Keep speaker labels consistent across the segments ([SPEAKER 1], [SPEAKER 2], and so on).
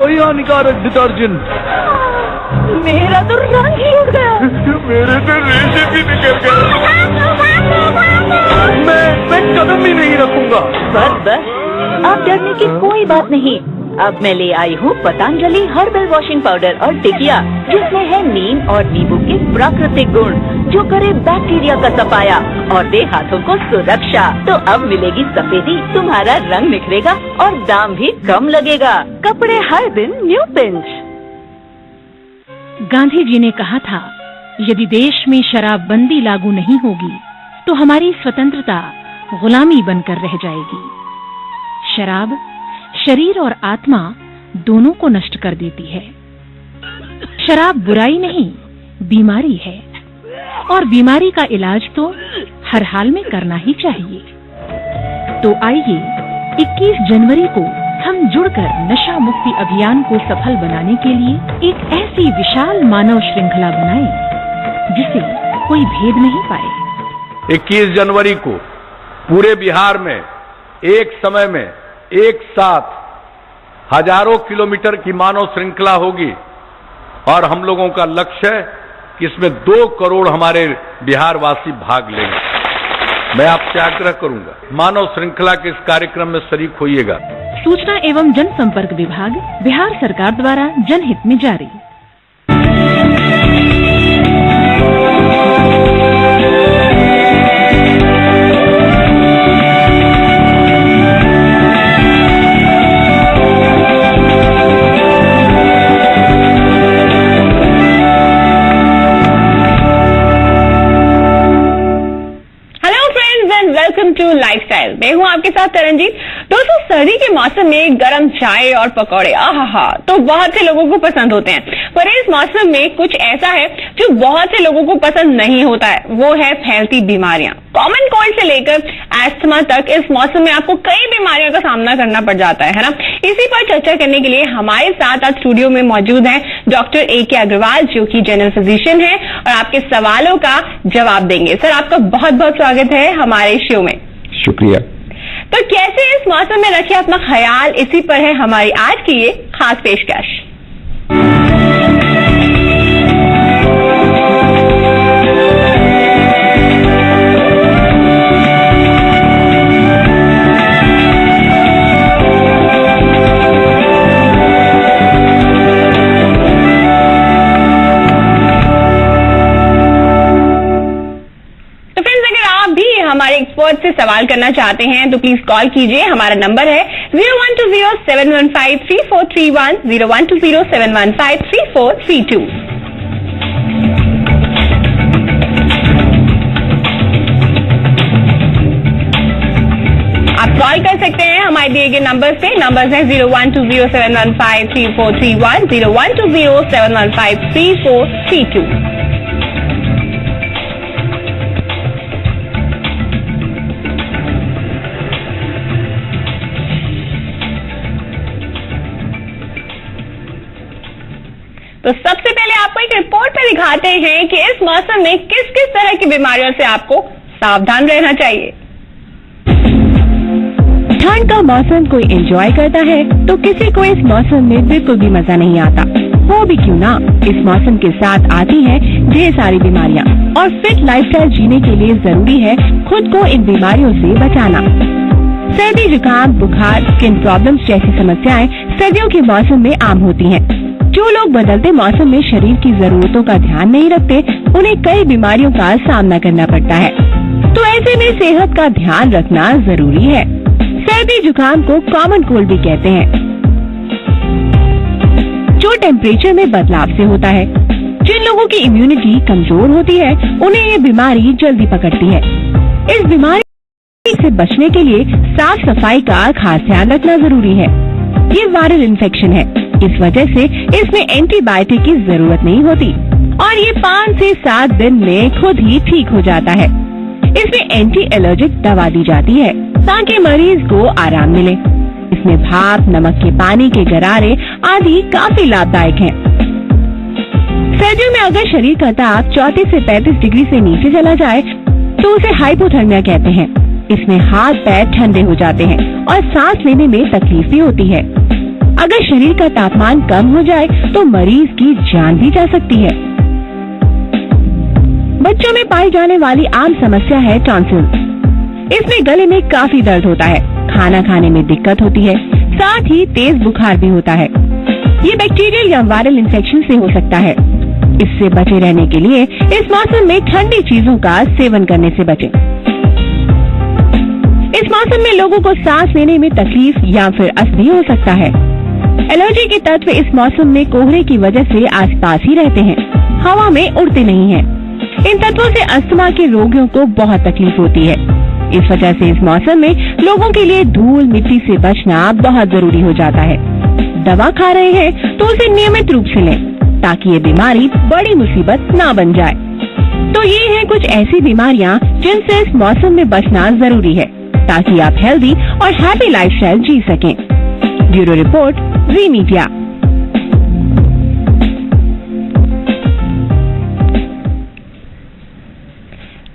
[SPEAKER 1] कोई हानिकारक डिटर्जेंट।
[SPEAKER 2] मेरा तो रंग ही उड़ गया।
[SPEAKER 1] मेरे तो रेशे भी निकल गए। मैं कदम ही नहीं रखूंगा।
[SPEAKER 2] बस अब डरने की कोई बात नहीं। अब मैं ले आई हूँ पतंजलि हर्बल वॉशिंग पाउडर और टिकिया, जिसमें है नीम और नींबू के प्राकृतिक गुण, जो करे बैक्टीरिया का सफाया और दे हाथों को सुरक्षा। तो अब मिलेगी सफेदी, तुम्हारा रंग निखरेगा और दाम भी कम लगेगा। कपड़े हर दिन न्यू पिंच।
[SPEAKER 3] गांधी जी ने कहा था, यदि देश में शराबबंदी लागू नहीं होगी तो हमारी स्वतंत्रता गुलामी बनकर रह जाएगी। शराब शरीर और आत्मा दोनों को नष्ट कर देती है। शराब बुराई नहीं, बीमारी है, और बीमारी का इलाज तो हर हाल में करना ही चाहिए। तो आइए 21 जनवरी को हम जुड़कर नशा मुक्ति अभियान को सफल बनाने के लिए एक ऐसी विशाल मानव श्रृंखला बनाएं जिसे कोई भेद नहीं पाए।
[SPEAKER 1] 21 जनवरी को पूरे बिहार में एक समय में एक साथ हजारों किलोमीटर की मानव श्रृंखला होगी और हम लोगों का लक्ष्य है कि इसमें 2 करोड़ हमारे बिहार वासी भाग लेंगे। मैं आपसे आग्रह करूंगा, मानव श्रृंखला के इस कार्यक्रम में शरीक होइएगा।
[SPEAKER 3] सूचना एवं जनसंपर्क विभाग, बिहार सरकार द्वारा जनहित में जारी।
[SPEAKER 4] Welcome to lifestyle. मैं हूं आपके साथ तरनजीत। दोस्तों, सर्दी के मौसम में गर्म चाय और पकौड़े आहा तो बहुत से लोगों को पसंद होते हैं, पर इस मौसम में कुछ ऐसा है जो बहुत से लोगों को पसंद नहीं होता है, वो है फैलती बीमारियां। कॉमन कोल्ड से लेकर एस्थमा तक इस मौसम में आपको कई बीमारियों का सामना करना पड़ जाता है ना। इसी पर चर्चा करने के लिए हमारे साथ आज स्टूडियो में मौजूद हैं डॉक्टर A.K. अग्रवाल, जो कि जनरल फिजिशियन है और आपके सवालों का जवाब देंगे। सर, आपका बहुत बहुत स्वागत है हमारे शो में।
[SPEAKER 1] शुक्रिया।
[SPEAKER 4] तो कैसे इस मौसम में रखिए अपना ख्याल, इसी पर है हमारी आज की ये खास पेशकश। हमारे एक्सपर्ट से सवाल करना चाहते हैं तो प्लीज कॉल कीजिए। हमारा नंबर है 0120-715-3431, 0120-715-3432। आप कॉल कर सकते हैं हमारे दिए गए नंबर से। नंबर है 0120-715-3431, 0120-715-3432। तो सबसे पहले आपको एक रिपोर्ट में दिखाते हैं कि इस मौसम में किस किस तरह की बीमारियों से आपको सावधान रहना चाहिए।
[SPEAKER 5] ठंड का मौसम कोई एंजॉय करता है तो किसी को इस मौसम में बिल्कुल भी मजा नहीं आता। वो भी क्यों ना, इस मौसम के साथ आती है ढेर सारी बीमारियां और फिट लाइफस्टाइल जीने के लिए जरूरी है खुद को इन बीमारियों से बचाना। सर्दी, जुकाम, बुखार, स्किन प्रॉब्लम्स जैसी समस्याएं सर्दियों के मौसम में आम होती हैं। जो लोग बदलते मौसम में शरीर की जरूरतों का ध्यान नहीं रखते, उन्हें कई बीमारियों का सामना करना पड़ता है। तो ऐसे में सेहत का ध्यान रखना जरूरी है। सर्दी जुकाम को कॉमन कोल्ड भी कहते हैं, जो टेम्परेचर में बदलाव से होता है। जिन लोगों की इम्यूनिटी कमजोर होती है, उन्हें ये बीमारी जल्दी पकड़ती है। इस बीमारी से बचने के लिए साफ सफाई का खास ध्यान रखना जरूरी है। ये वायरल इन्फेक्शन है, इस वजह से इसमें एंटीबायोटिक की जरूरत नहीं होती और ये 5 से 7 दिन में खुद ही ठीक हो जाता है। इसमें एंटी एलर्जिक दवा दी जाती है ताकि मरीज को आराम मिले। इसमें भाप, नमक के पानी के गरारे आदि काफी लाभदायक हैं। सर्दियों में अगर शरीर का ताप 34 से 35 डिग्री से नीचे चला जाए तो उसे हाइपोथर्मिया कहते हैं। इसमें हाथ पैर ठंडे हो जाते हैं और सांस लेने में तकलीफ भी होती है। अगर शरीर का तापमान कम हो जाए तो मरीज की जान भी जा सकती है। बच्चों में पाई जाने वाली आम समस्या है टॉन्सिल। इसमें गले में काफी दर्द होता है, खाना खाने में दिक्कत होती है, साथ ही तेज बुखार भी होता है। ये बैक्टीरियल या वायरल इन्फेक्शन से हो सकता है। इससे बचे रहने के लिए इस मौसम में ठंडी चीजों का सेवन करने से बचें। इस मौसम में लोगों को सांस लेने में तकलीफ या फिर अस्थि हो सकता है। एलर्जी के तत्व इस मौसम में कोहरे की वजह से आसपास ही रहते हैं, हवा में उड़ते नहीं हैं। इन तत्वों से अस्थमा के रोगियों को बहुत तकलीफ होती है। इस वजह से इस मौसम में लोगों के लिए धूल मिट्टी से बचना बहुत जरूरी हो जाता है। दवा खा रहे हैं तो उसे नियमित रूप से लें ताकि ये बीमारी बड़ी मुसीबत ना बन जाए। तो ये हैं कुछ ऐसी बीमारियां जिनसे इस मौसम में बचना जरूरी है ताकि आप हेल्दी और हैप्पी लाइफस्टाइल जी सकें। ब्यूरो रिपोर्ट, जी मीडिया।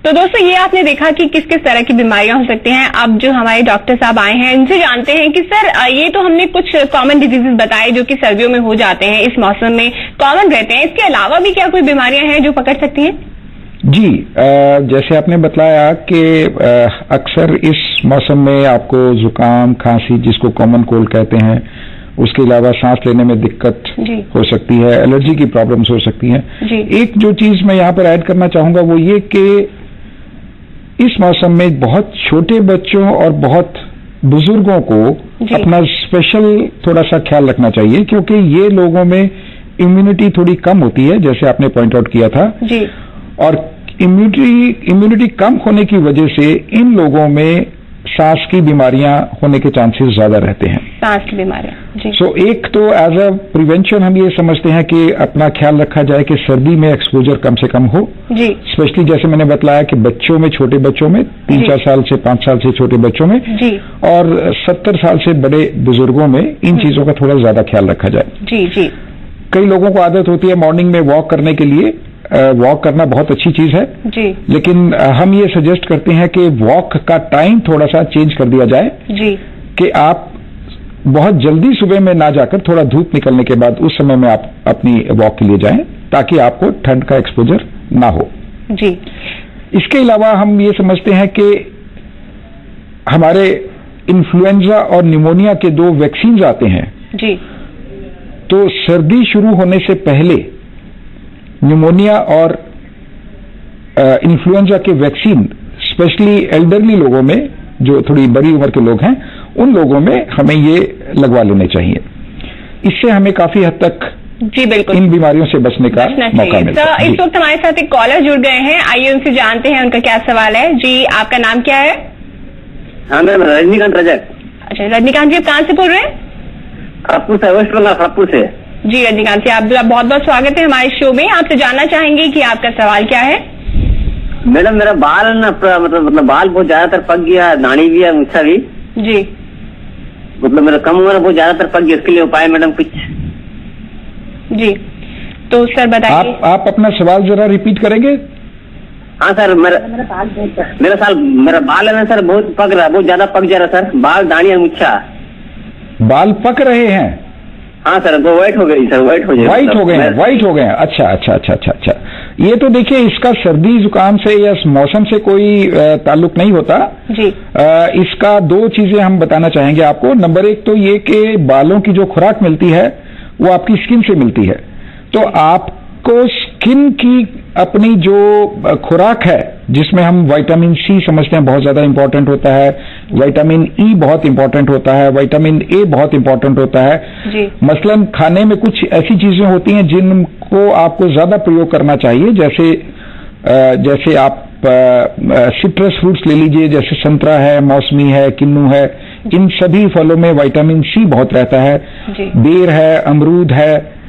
[SPEAKER 4] तो दोस्तों, ये आपने देखा कि किस किस तरह की बीमारियां हो सकती हैं। अब जो हमारे डॉक्टर साहब आए हैं इनसे जानते हैं कि सर, ये तो हमने कुछ कॉमन डिजीजेस बताए जो कि सर्दियों में हो जाते हैं, इस मौसम में कॉमन रहते हैं। इसके अलावा भी क्या कोई बीमारियां हैं जो पकड़ सकती हैं?
[SPEAKER 6] जी, जैसे आपने बताया कि अक्सर इस मौसम में आपको जुकाम, खांसी, जिसको कॉमन कोल्ड कहते हैं, उसके अलावा सांस लेने में दिक्कत हो सकती है, एलर्जी की प्रॉब्लम्स हो सकती हैं। एक जो चीज मैं यहाँ पर ऐड करना चाहूंगा वो ये कि इस मौसम में बहुत छोटे बच्चों और बहुत बुजुर्गों को अपना स्पेशल थोड़ा सा ख्याल रखना चाहिए, क्योंकि ये लोगों में इम्यूनिटी थोड़ी कम होती है, जैसे आपने पॉइंट आउट किया था
[SPEAKER 4] जी। और
[SPEAKER 6] इम्यूनिटी कम होने की वजह से इन लोगों में सांस की बीमारियां होने के चांसेस ज्यादा रहते हैं।
[SPEAKER 4] सांस की बीमारियां।
[SPEAKER 6] सो एक तो एज अ प्रिवेंशन हम ये समझते हैं कि अपना ख्याल रखा जाए कि सर्दी में एक्सपोजर कम से कम हो
[SPEAKER 4] जी।
[SPEAKER 6] स्पेशली जैसे मैंने बताया कि बच्चों में, छोटे बच्चों में, 3-4 साल से 5 साल से छोटे बच्चों में
[SPEAKER 4] जी।
[SPEAKER 6] और 70 साल से बड़े बुजुर्गों में इन चीजों का थोड़ा ज्यादा ख्याल रखा जाए।
[SPEAKER 4] जी जी।
[SPEAKER 6] कई लोगों को आदत होती है मॉर्निंग में वॉक करने के लिए। वॉक करना बहुत अच्छी चीज है
[SPEAKER 4] जी।
[SPEAKER 6] लेकिन हम ये सजेस्ट करते हैं कि वॉक का टाइम थोड़ा सा चेंज कर दिया जाए
[SPEAKER 4] जी।
[SPEAKER 6] कि आप बहुत जल्दी सुबह में ना जाकर थोड़ा धूप निकलने के बाद उस समय में आप अपनी वॉक के लिए जाएं ताकि आपको ठंड का एक्सपोजर ना हो
[SPEAKER 4] जी।
[SPEAKER 6] इसके अलावा हम ये समझते हैं कि हमारे इन्फ्लुएंजा और निमोनिया के 2 वैक्सीन आते हैं
[SPEAKER 4] जी।
[SPEAKER 6] तो सर्दी शुरू होने से पहले निमोनिया और इन्फ्लुएंजा के वैक्सीन स्पेशली एल्डरली लोगों में, जो थोड़ी बड़ी उम्र के लोग हैं, उन लोगों में हमें ये लगवा लेने चाहिए। इससे हमें काफी हद तक
[SPEAKER 4] जी बिल्कुल
[SPEAKER 6] इन बीमारियों से बचने का मौका मिलता है।
[SPEAKER 4] इस वक्त हमारे साथ एक कॉलर जुड़ गए हैं, आइए उनसे जानते हैं उनका क्या सवाल है। जी, आपका नाम क्या है?
[SPEAKER 7] हाँ मैम, रजनीकांत रजक।
[SPEAKER 4] अच्छा रजनीकांत जी, आप कहाँ से बोल रहे हैं?
[SPEAKER 7] खड़गपुर से, वेस्ट बंगाल खड़गपुर से।
[SPEAKER 4] जी रजनीकांत जी, आप बहुत बहुत स्वागत है हमारे शो में। आपसे जानना चाहेंगे कि आपका सवाल क्या है?
[SPEAKER 7] मैडम मेरा बाल ना मतलब बाल बहुत ज्यादातर पक गया, दाढ़ी भी है, मुच्छा भी
[SPEAKER 4] जी।
[SPEAKER 7] मतलब मेरा कम उम्र बहुत ज्यादातर पक गया, इसके लिए उपाय मैडम कुछ?
[SPEAKER 4] जी तो सर बताइए।
[SPEAKER 6] आप अपना सवाल जरा रिपीट करेंगे?
[SPEAKER 7] हाँ सर, मेरा बाल है ना सर बहुत पक रहा, बहुत ज्यादा पक जा रहा सर, बाल, दाढ़ी और मुच्छा।
[SPEAKER 6] बाल पक रहे हैं?
[SPEAKER 7] हाँ सर, वो व्हाइट हो गई सर, व्हाइट हो
[SPEAKER 6] गए हैं। अच्छा। ये तो देखिए, इसका सर्दी जुकाम से या मौसम से कोई ताल्लुक नहीं होता
[SPEAKER 4] जी।
[SPEAKER 6] इसका 2 चीजें हम बताना चाहेंगे आपको। नंबर 1 तो ये कि बालों की जो खुराक मिलती है वो आपकी स्किन से मिलती है, तो आपको स्किन की अपनी जो खुराक है, जिसमें हम विटामिन सी समझते हैं बहुत ज्यादा इंपॉर्टेंट होता है, विटामिन ई बहुत इंपॉर्टेंट होता है, विटामिन ए बहुत इंपॉर्टेंट होता है
[SPEAKER 4] जी।
[SPEAKER 6] मसलन खाने में कुछ ऐसी चीजें होती हैं जिनको आपको ज्यादा प्रयोग करना चाहिए, जैसे आप सिट्रस फ्रूट्स ले लीजिए, जैसे संतरा है, मौसमी है, किन्नू है, इन सभी फलों में विटामिन सी बहुत रहता है। बेर है, अमरूद है,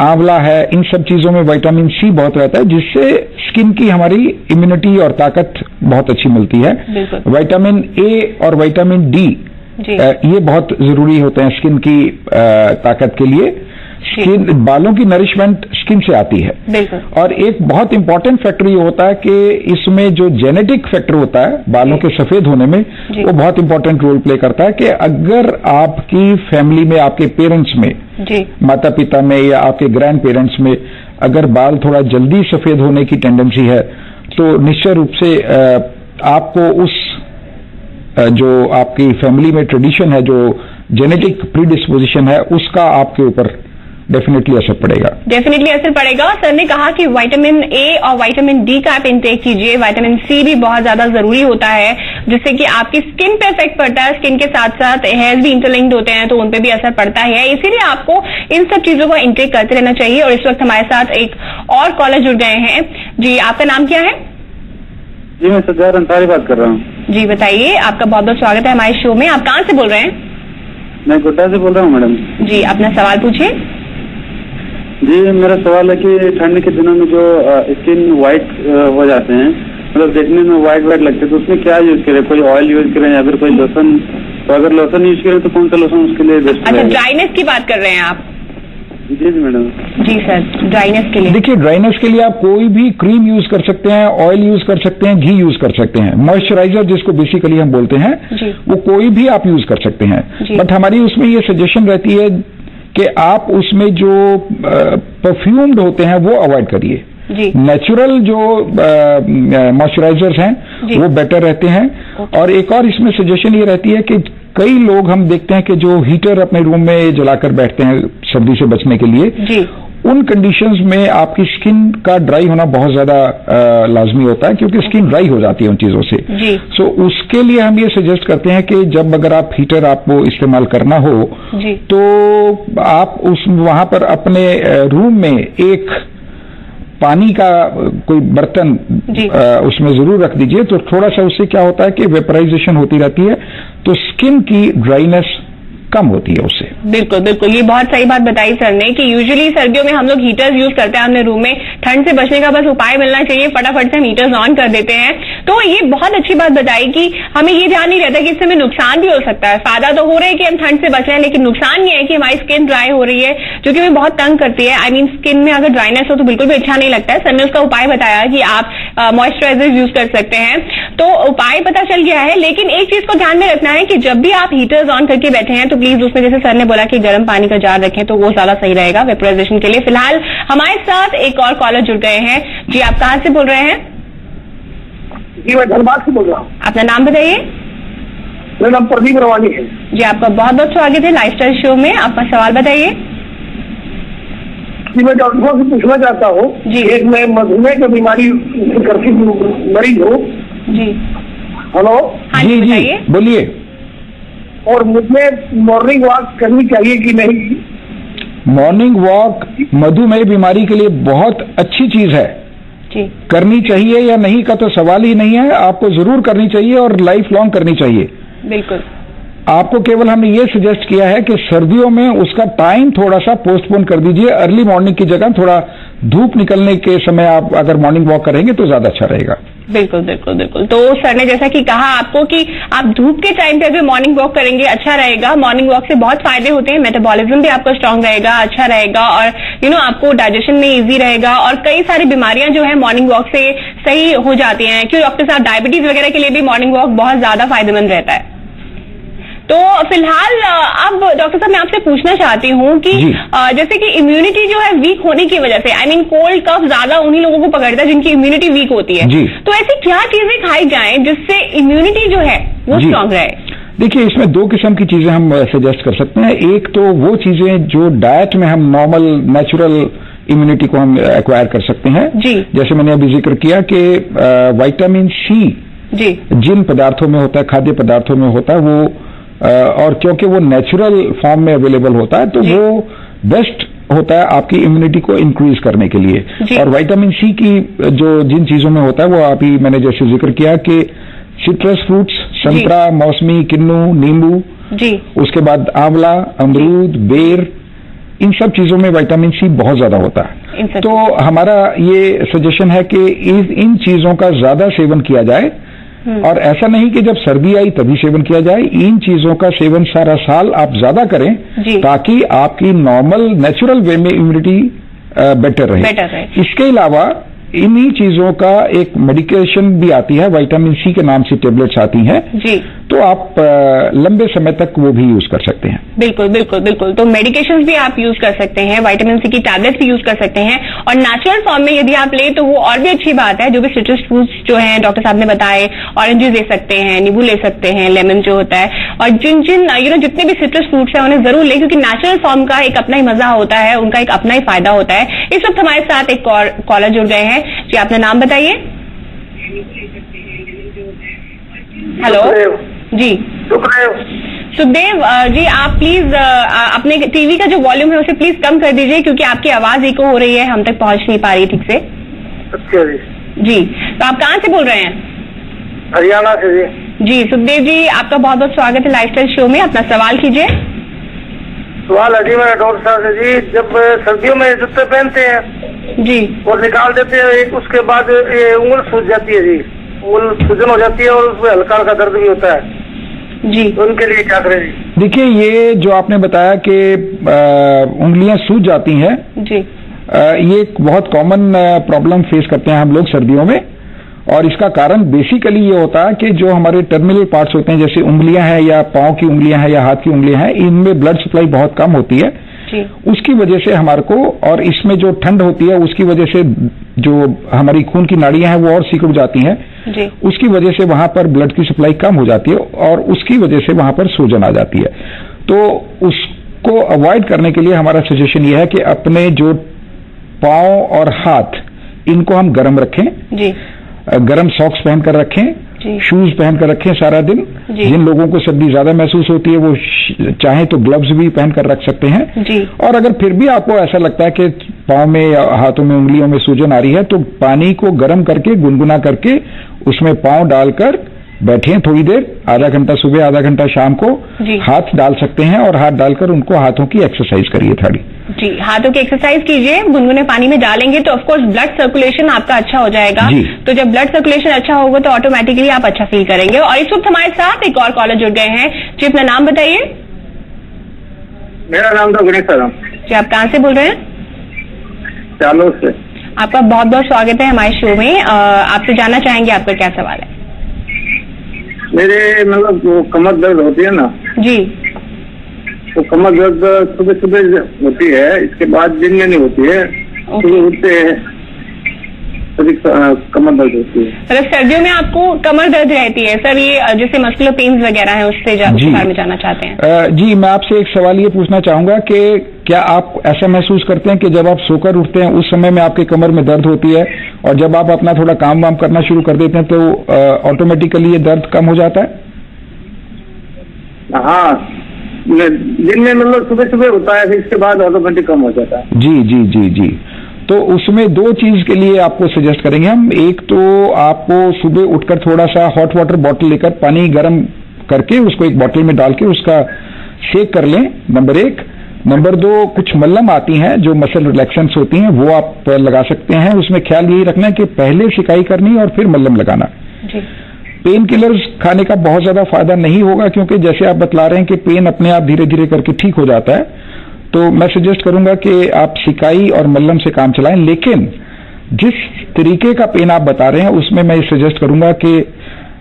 [SPEAKER 6] आंवला है, इन सब चीजों में विटामिन सी बहुत रहता है, जिससे स्किन की हमारी इम्यूनिटी और ताकत बहुत अच्छी मिलती है। विटामिन ए और विटामिन डी ये बहुत जरूरी होते हैं स्किन की ताकत के लिए। स्किन, बालों की नरिशमेंट स्किन से आती है।
[SPEAKER 4] बिल्कुल।
[SPEAKER 6] और एक बहुत इंपॉर्टेंट फैक्टर ये होता है कि इसमें जो जेनेटिक फैक्टर होता है बालों के सफेद होने में, वो बहुत इंपॉर्टेंट रोल प्ले करता है कि अगर आपकी फैमिली में, आपके पेरेंट्स में, माता पिता में या आपके ग्रैंड पेरेंट्स में अगर बाल थोड़ा जल्दी सफेद होने की टेंडेंसी है, तो निश्चय रूप से आपको उस जो आपकी फैमिली में ट्रेडिशन है, जो जेनेटिक प्रीडिस्पोजिशन है, उसका आपके ऊपर डेफिनेटली असर पड़ेगा।
[SPEAKER 4] डेफिनेटली असर पड़ेगा। सर ने कहा कि विटामिन ए और विटामिन डी का आप इंटेक कीजिए। विटामिन सी भी बहुत ज्यादा जरूरी होता है, जिससे कि आपकी स्किन पे इफेक्ट पड़ता है। स्किन के साथ साथ हेयर भी इंटरलिंक्ड होते हैं, तो उन पे भी असर पड़ता है। इसीलिए आपको इन सब चीजों को इंटेक करते रहना चाहिए। और इस वक्त हमारे साथ एक और कॉलर जुड़ गए हैं। जी, आपका नाम क्या है?
[SPEAKER 8] जी, मैं सज्जाद अंसारी बात कर रहा हूँ।
[SPEAKER 4] जी बताइए, आपका बहुत बहुत स्वागत है हमारे शो में। आप कहाँ से बोल रहे हैं?
[SPEAKER 8] मैं गोड्डा से बोल रहा हूँ मैडम।
[SPEAKER 4] जी, अपना सवाल पूछिए।
[SPEAKER 8] जी, मेरा सवाल है कि ठंड के दिनों में जो स्किन व्हाइट हो जाते हैं, मतलब देखने में व्हाइट लगते हैं, तो उसमें क्या यूज करें? कोई ऑयल यूज करें या फिर कोई लोशन? तो अगर लोशन यूज करें तो कौन सा लोशन उसके लिए बेस्ट
[SPEAKER 4] है? अच्छा, ड्राइनेस की बात कर रहे हैं आप?
[SPEAKER 8] जी मैडम।
[SPEAKER 4] जी सर, ड्राइनेस के लिए
[SPEAKER 6] देखिए, ड्राइनेस के लिए आप कोई भी क्रीम यूज कर सकते हैं, ऑयल यूज कर सकते हैं, घी यूज कर सकते हैं, मॉइस्चराइजर जिसको बेसिकली हम बोलते हैं, वो कोई भी आप यूज कर सकते हैं। बट हमारी उसमें ये सजेशन रहती है कि आप उसमें जो परफ्यूम्ड होते हैं वो अवॉइड करिए। नेचुरल जो मॉइस्चराइजर्स हैं वो बेटर रहते हैं। और एक और इसमें सजेशन ये रहती है कि कई लोग हम देखते हैं कि जो हीटर अपने रूम में जलाकर बैठते हैं सर्दी से बचने के लिए, उन कंडीशंस में आपकी स्किन का ड्राई होना बहुत ज्यादा लाजमी होता है, क्योंकि स्किन ड्राई हो जाती है उन चीजों से। सो उसके लिए हम ये सजेस्ट करते हैं कि जब अगर आप हीटर आपको इस्तेमाल करना हो, तो आप वहां पर अपने रूम में एक पानी का कोई बर्तन उसमें जरूर रख दीजिए। तो थोड़ा सा उससे क्या होता है कि वेपराइजेशन होती रहती है, तो स्किन की ड्राइनेस कम होती है उससे।
[SPEAKER 4] बिल्कुल बिल्कुल, ये बहुत सही बात बताई सर ने कि यूजुअली सर्दियों में हम लोग हीटर्स यूज करते हैं अपने रूम में। ठंड से बचने का बस उपाय मिलना चाहिए, फटाफट से हम हीटर्स ऑन कर देते हैं। तो ये बहुत अच्छी बात बताई कि हमें ये ध्यान नहीं रहता कि इससे हमें नुकसान भी हो सकता है। फायदा तो हो रहा है कि हम ठंड से बच रहे हैं, लेकिन नुकसान ये है कि हमारी स्किन ड्राई हो रही है, जो कि हमें बहुत तंग करती है। आई मीन स्किन में अगर ड्राइनेस हो तो बिल्कुल भी अच्छा नहीं लगता है। सर ने उसका उपाय बताया कि आप मॉइस्चराइजर यूज कर सकते हैं, तो उपाय पता चल गया है। लेकिन एक चीज को ध्यान में रखना है कि जब भी आप हीटर्स ऑन करके बैठे हैं, तो प्लीज उसमें, जैसे सर ने बोला कि गर्म पानी का जार रखें, तो वो ज्यादा सही रहेगा वेपराइजेशन के लिए। फिलहाल हमारे साथ एक और कॉलर जुड़ गए हैं। जी, आप कहां से बोल रहे हैं?
[SPEAKER 9] जी, मैं धनबाद से बोल रहा हूँ।
[SPEAKER 4] अपना नाम बताइए।
[SPEAKER 9] मेरा नाम प्रदीप रवानी है।
[SPEAKER 4] जी, आपका बहुत बहुत स्वागत है लाइफस्टाइल शो में। आपका सवाल बताइए।
[SPEAKER 9] जी, मैं डॉक्टर से पूछना चाहता हूँ जी, एक मैं मधुमेह की बीमारी करके मरीज हूँ।
[SPEAKER 4] जी,
[SPEAKER 9] हेलो।
[SPEAKER 4] हाँ जी, बताइए,
[SPEAKER 6] बोलिए।
[SPEAKER 9] और मुझे मॉर्निंग वॉक करनी चाहिए कि नहीं?
[SPEAKER 6] मॉर्निंग वॉक मधुमेह बीमारी के लिए बहुत अच्छी चीज है। करनी चाहिए या नहीं का तो सवाल ही नहीं है, आपको जरूर करनी चाहिए और लाइफ लॉन्ग करनी चाहिए।
[SPEAKER 4] बिल्कुल।
[SPEAKER 6] आपको केवल हमने ये सजेस्ट किया है कि सर्दियों में उसका टाइम थोड़ा सा पोस्टपोन कर दीजिए। अर्ली मॉर्निंग की जगह थोड़ा धूप निकलने के समय आप अगर मॉर्निंग वॉक करेंगे तो ज्यादा अच्छा रहेगा।
[SPEAKER 4] बिल्कुल बिल्कुल बिल्कुल। तो सर ने जैसा कि कहा आपको कि आप धूप के टाइम पे अगर मॉर्निंग वॉक करेंगे अच्छा रहेगा। मॉर्निंग वॉक से बहुत फायदे होते हैं, मेटाबॉलिज्म भी आपका स्ट्रांग रहेगा, अच्छा रहेगा, और आपको डाइजेशन में इजी रहेगा, और कई सारी बीमारियां जो है मॉर्निंग वॉक से सही हो जाती हैं। क्यों डॉक्टर साहब, डायबिटीज वगैरह के लिए भी मॉर्निंग वॉक बहुत ज्यादा फायदेमंद रहता है। तो फिलहाल अब डॉक्टर साहब मैं आपसे पूछना चाहती हूँ कि जैसे कि इम्यूनिटी जो है वीक होने की वजह से, आई मीन कोल्ड कफ ज्यादा उन्हीं लोगों को पकड़ता है जिनकी इम्यूनिटी वीक होती है, तो ऐसी क्या चीजें खाई जाएं जिससे इम्यूनिटी जो है वो स्ट्रांग रहे?
[SPEAKER 6] देखिए, इसमें दो किस्म की चीजें हम सजेस्ट कर सकते हैं। एक तो वो चीजें जो डाइट में हम नॉर्मल नेचुरल इम्यूनिटी को हम एक्वायर कर सकते हैं, जैसे मैंने अभी जिक्र किया कि विटामिन सी जिन पदार्थों में होता है, खाद्य पदार्थों में होता है, वो और क्योंकि वो नेचुरल फॉर्म में अवेलेबल होता है, तो वो बेस्ट होता है आपकी इम्यूनिटी को इंक्रीज करने के लिए। और विटामिन सी की जो जिन चीजों में होता है वो अभी मैंने जैसे जिक्र किया कि सिट्रस फ्रूट्स, संतरा, मौसमी, किन्नू, नींबू, उसके बाद आंवला, अमरूद, बेर, इन सब चीजों में विटामिन सी बहुत ज्यादा होता है। तो हमारा ये सजेशन है कि इन चीजों का ज्यादा सेवन किया जाए और ऐसा नहीं कि जब सर्दी आई तभी सेवन किया जाए। इन चीजों का सेवन सारा साल आप ज्यादा करें ताकि आपकी नॉर्मल नेचुरल वे में इम्यूनिटी बेटर रहे। इसके अलावा इन्हीं चीजों का एक मेडिकेशन भी आती है, विटामिन सी के नाम से टेबलेट्स आती हैं जी, तो आप लंबे समय तक वो भी यूज कर सकते हैं।
[SPEAKER 4] बिल्कुल बिल्कुल बिल्कुल। तो मेडिकेशंस भी आप यूज कर सकते हैं, विटामिन सी की टैबलेट्स भी यूज कर सकते हैं, और नेचुरल फॉर्म में यदि आप ले तो वो और भी अच्छी बात है। जो भी सिट्रस फ्रूट्स जो हैं डॉक्टर साहब ने बताए, ऑरेंजेस ले सकते हैं, नींबू ले सकते हैं, लेमन जो होता है, और जिन जितने भी सिट्रस फ्रूट्स हैं उन्हें जरूर लें, क्योंकि नेचुरल फॉर्म का एक अपना ही मजा होता है, उनका एक अपना ही फायदा होता है। इस वक्त हमारे साथ एक कॉलर जुड़ गए हैं जी, अपना नाम बताइए। हेलो जी, सुखदेव जी, आप प्लीज अपने टीवी का जो वॉल्यूम है उसे प्लीज कम कर दीजिए, क्योंकि आपकी आवाज इको हो रही है, हम तक पहुंच नहीं पा रही ठीक से।
[SPEAKER 9] अच्छा जी,
[SPEAKER 4] तो आप कहाँ से बोल रहे हैं?
[SPEAKER 9] हरियाणा से
[SPEAKER 4] जी। सुखदेव जी, आपका बहुत बहुत स्वागत है लाइफस्टाइल शो में, अपना सवाल कीजिए।
[SPEAKER 9] सवाल है जी मेरा डॉक्टर साहब से जी, जब सर्दियों में जूते पहनते हैं
[SPEAKER 4] जी
[SPEAKER 9] और निकाल देते हैं एक, उसके बाद ये उंगल सूज जाती है जी, उंगल सूजन हो जाती है और उसमें हल्का हल्का दर्द भी होता है
[SPEAKER 4] जी,
[SPEAKER 9] तो उनके लिए क्या करें जी?
[SPEAKER 6] देखिए, ये जो आपने बताया कि उंगलियां सूज जाती हैं
[SPEAKER 4] जी,
[SPEAKER 6] ये एक बहुत कॉमन प्रॉब्लम फेस करते हैं हम लोग सर्दियों में, और इसका कारण बेसिकली ये होता है कि जो हमारे टर्मिनल पार्ट्स होते हैं, जैसे उंगलियां हैं या पांव की उंगलियां हैं या हाथ की उंगलियां हैं, इनमें ब्लड सप्लाई बहुत कम होती है
[SPEAKER 4] जी।
[SPEAKER 6] उसकी वजह से हमारे को, और इसमें जो ठंड होती है उसकी वजह से जो हमारी खून की नाड़ियां हैं वो और सिकुड़ जाती हैं
[SPEAKER 4] जी।
[SPEAKER 6] उसकी वजह से वहां पर ब्लड की सप्लाई कम हो जाती है और उसकी वजह से वहां पर सूजन आ जाती है। तो उसको अवॉइड करने के लिए हमारा सजेशन ये है कि अपने जो पांव और हाथ इनको हम गर्म रखें
[SPEAKER 4] जी,
[SPEAKER 6] गर्म सॉक्स पहनकर रखें, शूज पहनकर रखें सारा दिन। जिन लोगों को सर्दी ज्यादा महसूस होती है वो चाहे तो ग्लव्स भी पहनकर रख सकते हैं
[SPEAKER 4] जी।
[SPEAKER 6] और अगर फिर भी आपको ऐसा लगता है कि पांव में या हाथों में उंगलियों में सूजन आ रही है तो पानी को गर्म करके गुनगुना करके उसमें पांव डालकर बैठें थोड़ी देर, आधा घंटा सुबह आधा घंटा शाम को हाथ डाल सकते हैं और हाथ डालकर उनको हाथों की एक्सरसाइज करिए थोड़ी
[SPEAKER 4] जी। हाथों की एक्सरसाइज कीजिए, गुनगुने पानी में डालेंगे तो ऑफकोर्स ब्लड सर्कुलेशन आपका अच्छा हो जाएगा। तो जब ब्लड सर्कुलेशन अच्छा होगा तो ऑटोमेटिकली आप अच्छा फील करेंगे। और इस वक्त हमारे साथ एक और कॉलर जुड़ गए हैं जी, अपना नाम बताइए।
[SPEAKER 9] मेरा नाम तो गणेश राम
[SPEAKER 4] जी, आप कहाँ से बोल रहे हैं?
[SPEAKER 9] चालोर से।
[SPEAKER 4] आपका बहुत बहुत स्वागत है हमारे शो में। आपसे जानना चाहेंगे आपका क्या सवाल है?
[SPEAKER 9] मेरे मतलब वो कमर दर्द होती है ना
[SPEAKER 4] जी,
[SPEAKER 9] तो कमर दर्द सुबह सुबह होती है, इसके बाद दिन में नहीं होती है, सुबह उठते हैं कमर दर्द होती है।
[SPEAKER 4] मतलब सर्दियों में आपको कमर दर्द रहती है सर, ये जैसे मस्कुलर पेन्स वगैरह है उसके बारे में जानना चाहते हैं?
[SPEAKER 6] जी, मैं आपसे एक सवाल ये पूछना चाहूंगा कि क्या आप ऐसा महसूस करते हैं कि जब आप सोकर उठते हैं उस समय में आपके कमर में दर्द होती है और जब आप अपना थोड़ा काम वाम करना शुरू कर देते हैं तो ऑटोमेटिकली ये दर्द कम हो जाता है?
[SPEAKER 9] हाँ, दिन में मतलब सुबह सुबह होता है, फिर इसके बाद ऑटोमेटिक कम हो जाता है।
[SPEAKER 6] जी जी जी जी। तो उसमें दो चीज के लिए आपको सजेस्ट करेंगे हम। एक तो आपको सुबह उठकर थोड़ा सा हॉट वाटर बॉटल लेकर पानी गर्म करके उसको एक बॉटल में डाल के उसका शेक कर लें, नंबर एक। नंबर दो, कुछ मल्लम आती हैं जो मसल रिलैक्सेंस होती हैं वो आप लगा सकते हैं। उसमें ख्याल यही रखना है कि पहले सिकाई करनी और फिर मल्लम लगाना। पेन किलर्स खाने का बहुत ज्यादा फायदा नहीं होगा क्योंकि जैसे आप बतला रहे हैं कि पेन अपने आप धीरे धीरे करके ठीक हो जाता है, तो मैं सजेस्ट करूंगा कि आप सिकाई और मल्लम से काम चलाएं। लेकिन जिस तरीके का पेन आप बता रहे हैं उसमें मैं सजेस्ट करूंगा कि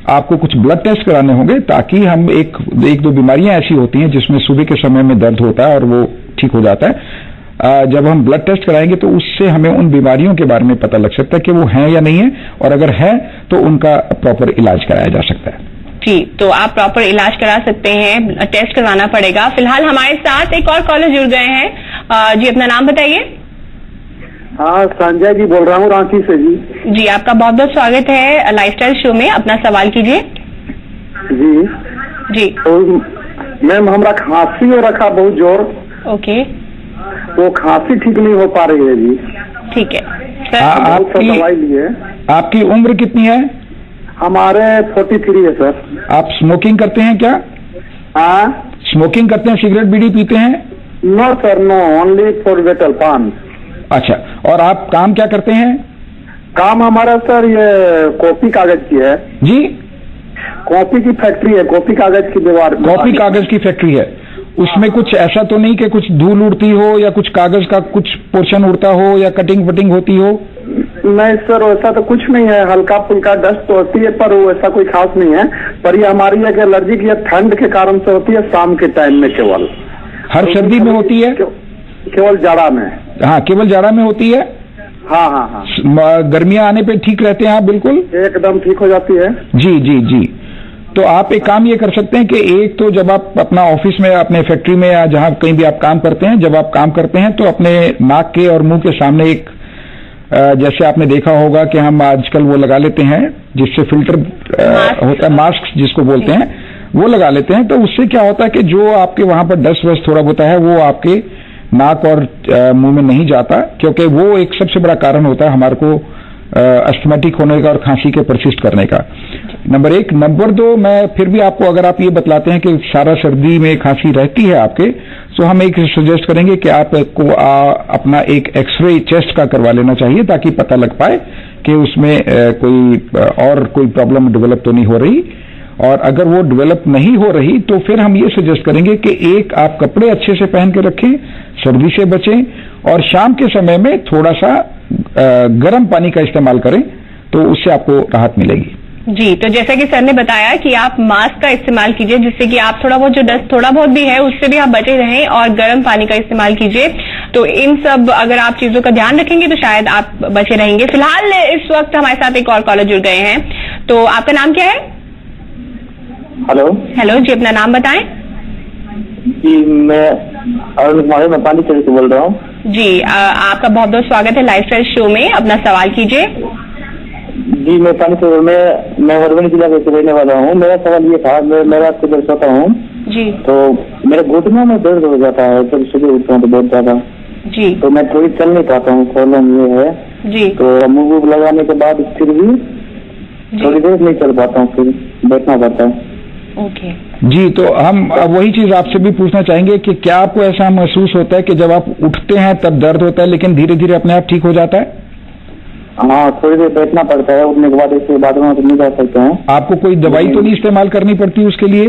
[SPEAKER 6] आपको कुछ ब्लड टेस्ट कराने होंगे ताकि हम एक दो बीमारियां ऐसी होती हैं जिसमें सुबह के समय में दर्द होता है और वो ठीक हो जाता है। जब हम ब्लड टेस्ट कराएंगे तो उससे हमें उन बीमारियों के बारे में पता लग सकता है कि वो हैं या नहीं है, और अगर है तो उनका प्रॉपर इलाज कराया जा सकता है।
[SPEAKER 4] जी, तो आप प्रॉपर इलाज करा सकते हैं, टेस्ट करवाना पड़ेगा। फिलहाल हमारे साथ एक और कॉलर जुड़ गए हैं जी, अपना नाम बताइए।
[SPEAKER 9] हाँ, संजय जी बोल रहा हूँ रांची से जी।
[SPEAKER 4] जी, आपका बहुत बहुत स्वागत है लाइफस्टाइल शो में, अपना सवाल कीजिए।
[SPEAKER 9] जी
[SPEAKER 4] जी।
[SPEAKER 9] तो मैम हमारा खांसी हो रखा बहुत जोर।
[SPEAKER 4] ओके।
[SPEAKER 9] वो खांसी ठीक नहीं हो पा रही है जी।
[SPEAKER 4] ठीक है
[SPEAKER 9] सर, दवाई लिए।
[SPEAKER 6] आपकी उम्र कितनी है?
[SPEAKER 9] हमारे 43 है सर।
[SPEAKER 6] आप स्मोकिंग करते हैं क्या?
[SPEAKER 9] हाँ,
[SPEAKER 6] स्मोकिंग करते हैं, सिगरेट बीड़ी पीते हैं?
[SPEAKER 9] No sir, no, only for betel paan.
[SPEAKER 6] अच्छा, और आप काम क्या करते हैं?
[SPEAKER 9] काम हमारा सर ये कॉपी कागज की है
[SPEAKER 6] जी।
[SPEAKER 9] कॉपी की फैक्ट्री है, कॉपी कागज की दीवार,
[SPEAKER 6] कॉपी कागज की फैक्ट्री है। उसमें कुछ ऐसा तो नहीं कि कुछ धूल उड़ती हो या कुछ कागज का कुछ पोर्शन उड़ता हो या कटिंग वटिंग होती हो?
[SPEAKER 9] नहीं सर, वैसा तो कुछ नहीं है, हल्का फुल्का डस्ट तो होती है पर वो ऐसा कोई खास नहीं है। पर ये हमारी एक एलर्जी की ठंड के कारण से होती है, शाम के टाइम में केवल।
[SPEAKER 6] हर सर्दी में होती है?
[SPEAKER 9] केवल जाड़ा में।
[SPEAKER 6] हाँ, केवल जाड़ा में होती है।
[SPEAKER 9] हाँ हाँ हाँ।
[SPEAKER 6] गर्मियां आने पे ठीक रहते हैं आप? बिल्कुल
[SPEAKER 9] एकदम ठीक हो जाती है।
[SPEAKER 6] जी जी जी। तो आप एक काम ये कर सकते हैं कि एक तो जब आप अपना ऑफिस में, अपने फैक्ट्री में या जहां कहीं भी आप काम करते हैं, जब आप काम करते हैं तो अपने नाक के और मुंह के सामने एक, जैसे आपने देखा होगा कि हम आजकल वो लगा लेते हैं जिससे फिल्टर होता है, मास्क जिसको बोलते हैं, वो लगा लेते हैं। तो उससे क्या होता है कि जो आपके वहां पर डस्ट वस्ट थोड़ा होता है वो आपके नाक और मुंह में नहीं जाता, क्योंकि वो एक सबसे बड़ा कारण होता है हमारे को अस्थमैटिक होने का और खांसी के परसिस्ट करने का। नंबर 1। नंबर 2, मैं फिर भी आपको, अगर आप ये बतलाते हैं कि सारा सर्दी में खांसी रहती है आपके, तो हम एक सजेस्ट करेंगे कि आपको अपना एक एक्सरे चेस्ट का करवा लेना चाहिए ताकि पता लग पाए कि उसमें कोई प्रॉब्लम डेवलप तो नहीं हो रही। और अगर वो डेवलप नहीं हो रही तो फिर हम ये सजेस्ट करेंगे कि एक, आप कपड़े अच्छे से पहन के रखें, सर्दी से बचें, और शाम के समय में थोड़ा सा गर्म पानी का इस्तेमाल करें तो उससे आपको राहत मिलेगी।
[SPEAKER 4] जी, तो जैसा कि सर ने बताया कि आप मास्क का इस्तेमाल कीजिए जिससे कि आप थोड़ा बहुत जो डस्ट थोड़ा बहुत भी है उससे भी आप बचे रहें, और गर्म पानी का इस्तेमाल कीजिए। तो इन सब अगर आप चीजों का ध्यान रखेंगे तो शायद आप बचे रहेंगे। फिलहाल इस वक्त हमारे साथ एक और कॉलर जुड़ गए हैं, तो आपका नाम क्या है?
[SPEAKER 9] हेलो।
[SPEAKER 4] हेलो जी, अपना नाम बताएं।
[SPEAKER 9] जी, मैं पानी से बोल रहा हूँ।
[SPEAKER 4] जी, आपका बहुत बहुत स्वागत है लाइफस्टाइल शो में, अपना सवाल कीजिए।
[SPEAKER 9] जी, मैं पानी से, मैं मधुबनी जिला से रहने वाला हूँ। मेरा सवाल ये था, मैं रात को जब सोता हूँ
[SPEAKER 4] जी
[SPEAKER 9] तो मेरे घुटनों में दर्द हो जाता है, जब सुबह उठता हूँ तो बहुत ज्यादा
[SPEAKER 4] जी,
[SPEAKER 9] तो मैं थोड़ी चल नहीं पाता हूँ, प्रॉब्लम ये है
[SPEAKER 4] जी।
[SPEAKER 9] तो मुंह लगाने के बाद फिर भी थोड़ी देर नहीं चल पाता हूँ, फिर बैठना पड़ता है।
[SPEAKER 4] ओके
[SPEAKER 6] जी, तो हम वही चीज आपसे भी पूछना चाहेंगे कि क्या आपको ऐसा महसूस होता है कि जब आप उठते हैं तब दर्द होता है लेकिन धीरे धीरे अपने आप ठीक हो जाता है?
[SPEAKER 9] हाँ, थोड़ी देर बैठना पड़ता है, उठने के बाद इसके बाद नहीं जा सकते हैं।
[SPEAKER 6] आपको कोई दवाई तो नहीं इस्तेमाल करनी पड़ती उसके लिए?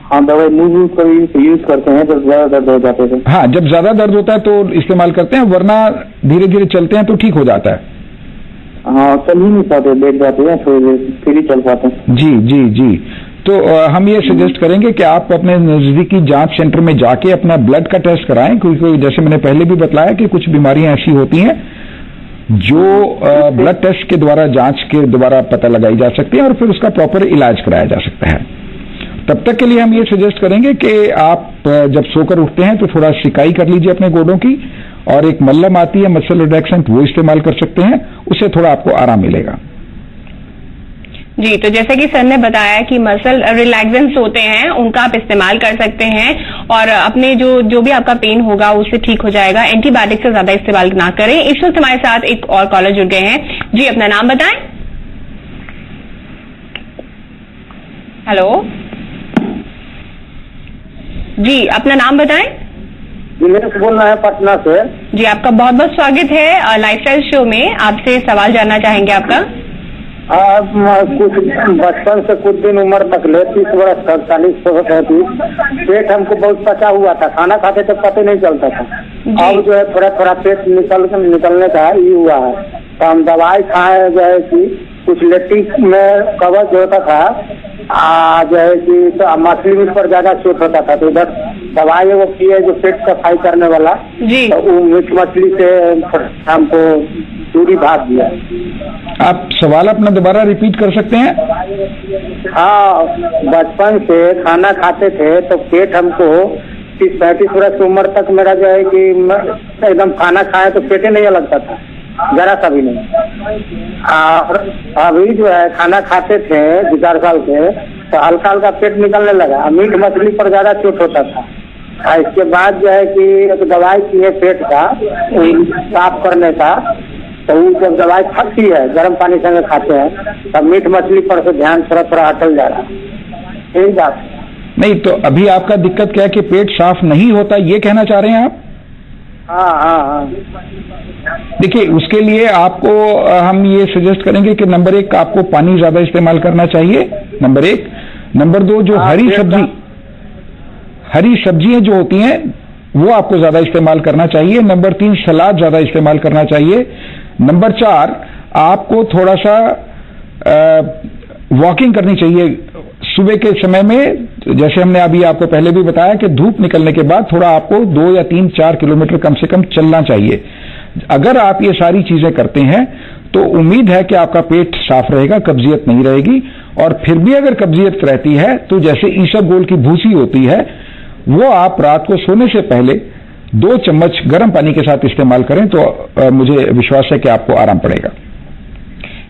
[SPEAKER 9] हाँ, दवाई मूव कोई यूज करते हैं जब ज्यादा दर्द हो जाते हैं।
[SPEAKER 6] हाँ, जब ज्यादा दर्द होता है तो इस्तेमाल करते हैं, वरना धीरे धीरे चलते हैं तो ठीक हो जाता है।
[SPEAKER 9] हाँ, चल ही नहीं पाते, बैठ जाते हैं, थोड़ी देर फिर ही चल पाते हैं।
[SPEAKER 6] जी जी जी। तो हम ये सजेस्ट करेंगे कि आप अपने नजदीकी जांच सेंटर में जाके अपना ब्लड का टेस्ट कराएं, क्योंकि जैसे मैंने पहले भी बतलाया कि कुछ बीमारियां ऐसी होती हैं जो ब्लड टेस्ट के द्वारा, जांच के द्वारा पता लगाई जा सकती है और फिर उसका प्रॉपर इलाज कराया जा सकता है। तब तक के लिए हम ये सजेस्ट करेंगे कि आप जब सोकर उठते हैं तो थोड़ा सिकाई कर लीजिए अपने गोडों की, और एक मल्लम आती है मसल रिलैक्सेंट, वो इस्तेमाल कर सकते हैं, उससे थोड़ा आपको आराम मिलेगा।
[SPEAKER 4] जी, तो जैसे कि सर ने बताया कि मसल रिलैक्सेंट्स होते हैं उनका आप इस्तेमाल कर सकते हैं, और अपने जो भी आपका पेन होगा उससे ठीक हो जाएगा। एंटीबायोटिक से ज्यादा इस्तेमाल ना करें। इस वक्त हमारे साथ एक और कॉलर जुड़ गए हैं। जी, अपना नाम बताएं। हेलो जी, अपना नाम बताएं।
[SPEAKER 9] दिनेश बोल रहा है पटना से।
[SPEAKER 4] जी, आपका बहुत बहुत स्वागत है लाइफस्टाइल शो में। आपसे सवाल जानना चाहेंगे आपका।
[SPEAKER 9] कुछ बचपन से कुछ दिन उम्र तक ले 30 वर्ष तक 40 वर्ष पेट हमको बहुत पचा हुआ था, खाना खाते तो पता नहीं चलता था। अब जो है थोड़ा थोड़ा पेट निकलने का ये हुआ है, तो हम दवाई खाए जो है कि कुछ लेट्रिक में कवच होता था, जो है कि तो मछली मीट पर ज्यादा चोट होता था, तो इधर दवाई वो की है जो पेट सफाई करने वाला
[SPEAKER 4] जी,
[SPEAKER 9] तो वो मीट मछली से हमको दूरी भाग दिया।
[SPEAKER 6] आप सवाल अपना दोबारा रिपीट कर सकते हैं?
[SPEAKER 9] हाँ, बचपन से खाना खाते थे तो पेट हमको 30-35 वर्ष की उम्र तक मेरा जो है कि एकदम खाना खाए तो पेट ही नहीं लगता था, जरा सा भी नहीं। और अभी जो है खाना खाते थे 2-4 साल के तो हल्का हल्का पेट निकलने लगा, मीट मछली पर ज्यादा चोट होता था। इसके बाद जो है कि एक दवाई की है पेट का साफ करने का, तो वो जब दवाई फटती है गर्म पानी संगे खाते हैं तब मीट मछली पर से ध्यान थोड़ा थोड़ा हटल जा रहा है। यही बात
[SPEAKER 6] नहीं, तो अभी आपका दिक्कत क्या है कि पेट साफ नहीं होता, ये कहना चाह रहे हैं आप?
[SPEAKER 9] हाँ हाँ हाँ।
[SPEAKER 6] देखिए, उसके लिए आपको हम ये सजेस्ट करेंगे कि नंबर 1 आपको पानी ज्यादा इस्तेमाल करना चाहिए, नंबर 1। नंबर 2, जो हरी सब्जियां जो होती हैं वो आपको ज्यादा इस्तेमाल करना चाहिए। नंबर 3, सलाद ज्यादा इस्तेमाल करना चाहिए। नंबर 4, आपको थोड़ा सा वॉकिंग करनी चाहिए सुबह के समय में। जैसे हमने अभी आपको पहले भी बताया कि धूप निकलने के बाद थोड़ा आपको 2 या 3-4 किलोमीटर कम से कम चलना चाहिए। अगर आप ये सारी चीजें करते हैं तो उम्मीद है कि आपका पेट साफ रहेगा, कब्जियत नहीं रहेगी। और फिर भी अगर कब्जियत रहती है तो जैसे ईसबगोल की भूसी होती है, वो आप रात को सोने से पहले 2 चम्मच गर्म पानी के साथ इस्तेमाल करें तो मुझे विश्वास है कि आपको आराम पड़ेगा।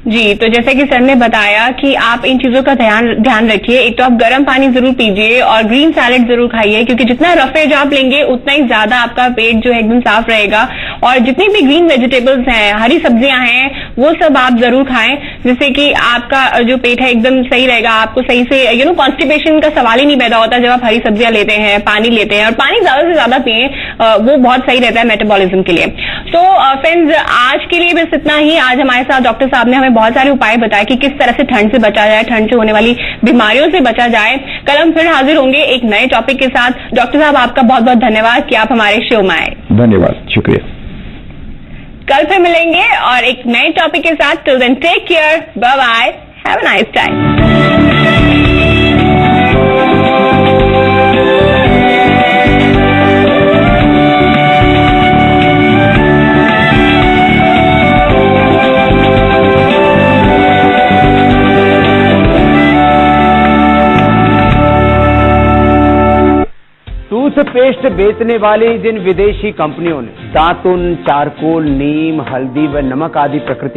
[SPEAKER 4] जी, तो जैसे कि सर ने बताया कि आप इन चीजों का ध्यान रखिए। एक तो आप गर्म पानी जरूर पीजिए और ग्रीन सैलेड जरूर खाइए, क्योंकि जितना रफेज आप लेंगे उतना ही ज्यादा आपका पेट जो है एकदम साफ रहेगा। और जितनी भी ग्रीन वेजिटेबल्स हैं, हरी सब्जियां हैं, वो सब आप जरूर खाएं, जिससे कि आपका जो पेट है एकदम सही रहेगा। आपको सही से कॉन्स्टिपेशन का सवाल ही नहीं पैदा होता जब आप हरी सब्जियां लेते हैं, पानी लेते हैं। और पानी ज्यादा से ज्यादा पिए, वो बहुत सही रहता है मेटाबॉलिज्म के लिए। तो फ्रेंड्स, आज के लिए बस इतना ही। आज हमारे साथ डॉक्टर साहब ने हमें बहुत सारे उपाय बताए कि किस तरह से ठंड से बचा जाए, ठंड से होने वाली बीमारियों से बचा जाए। कल हम फिर हाजिर होंगे एक नए टॉपिक के साथ। डॉक्टर साहब, आपका बहुत बहुत धन्यवाद कि आप हमारे शो में आए।
[SPEAKER 6] धन्यवाद, शुक्रिया।
[SPEAKER 4] कल फिर मिलेंगे और एक नए टॉपिक के साथ। Till then take care, bye bye, have a nice time.
[SPEAKER 10] Toothpaste बेचने वाली जिन विदेशी कंपनियों ने दातुन, चारकोल, नीम, हल्दी व नमक आदि प्रकृति